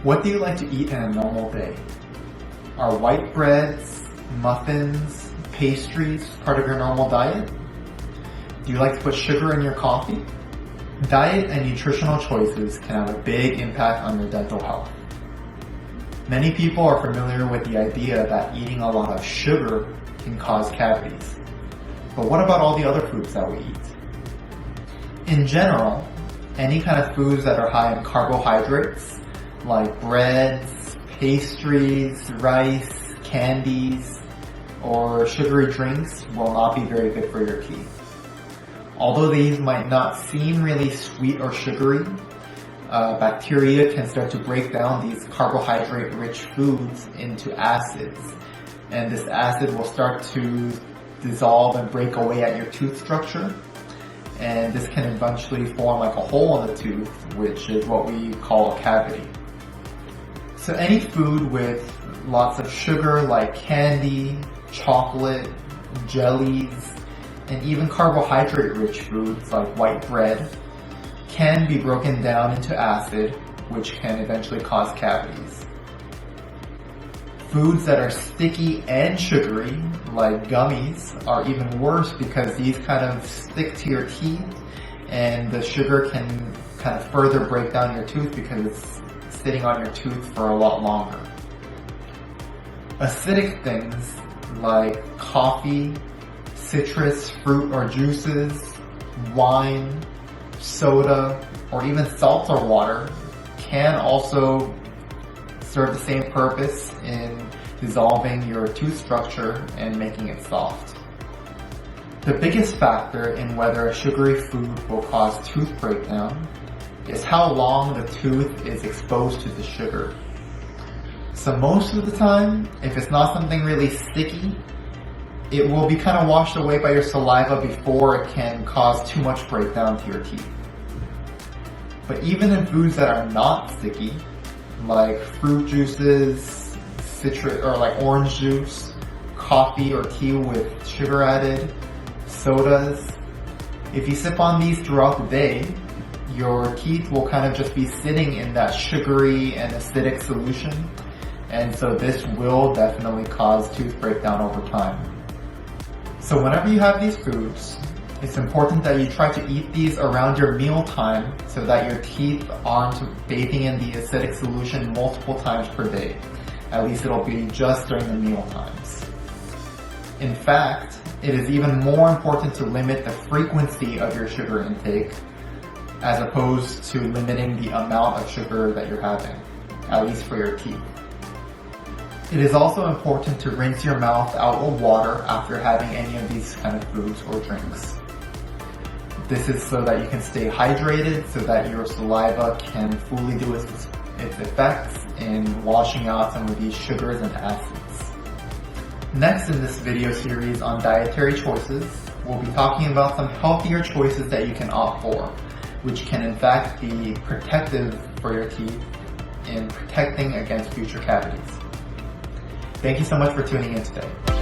What do you like to eat in a normal day? Are white breads, muffins, pastries part of your normal diet? Do you like to put sugar in your coffee? Diet and nutritional choices can have a big impact on your dental health. Many people are familiar with the idea that eating a lot of sugar can cause cavities. But what about all the other foods that we eat? In general, any kind of foods that are high in carbohydrates, like breads, pastries, rice, candies, or sugary drinks will not be very good for your teeth. Although these might not seem really sweet or sugary, bacteria can start to break down these carbohydrate-rich foods into acids. And this acid will start to dissolve and break away at your tooth structure. And this can eventually form like a hole in the tooth, which is what we call a cavity. So any food with lots of sugar like candy, chocolate, jellies, and even carbohydrate-rich foods like white bread can be broken down into acid, which can eventually cause cavities. Foods that are sticky and sugary, like gummies, are even worse because these kind of stick to your teeth and the sugar can kind of further break down your tooth because it's sitting on your tooth for a lot longer. Acidic things like coffee, citrus, fruit or juices, wine, soda, or even seltzer water can also serve the same purpose in dissolving your tooth structure and making it soft. The biggest factor in whether a sugary food will cause tooth breakdown is how long the tooth is exposed to the sugar. So most of the time, if it's not something really sticky, it will be kind of washed away by your saliva before it can cause too much breakdown to your teeth. But even in foods that are not sticky, like fruit juices, citrus or like orange juice, coffee or tea with sugar added, sodas, if you sip on these throughout the day, your teeth will kind of just be sitting in that sugary and acidic solution, and so this will definitely cause tooth breakdown over time. So whenever you have these foods, it's important that you try to eat these around your meal time so that your teeth aren't bathing in the acidic solution multiple times per day. At least it'll be just during the meal times. In fact, it is even more important to limit the frequency of your sugar intake as opposed to limiting the amount of sugar that you're having, at least for your teeth. It is also important to rinse your mouth out with water after having any of these kind of foods or drinks. This is so that you can stay hydrated, so that your saliva can fully do its effects in washing out some of these sugars and acids. Next in this video series on dietary choices, we'll be talking about some healthier choices that you can opt for, which can in fact be protective for your teeth in protecting against future cavities. Thank you so much for tuning in today.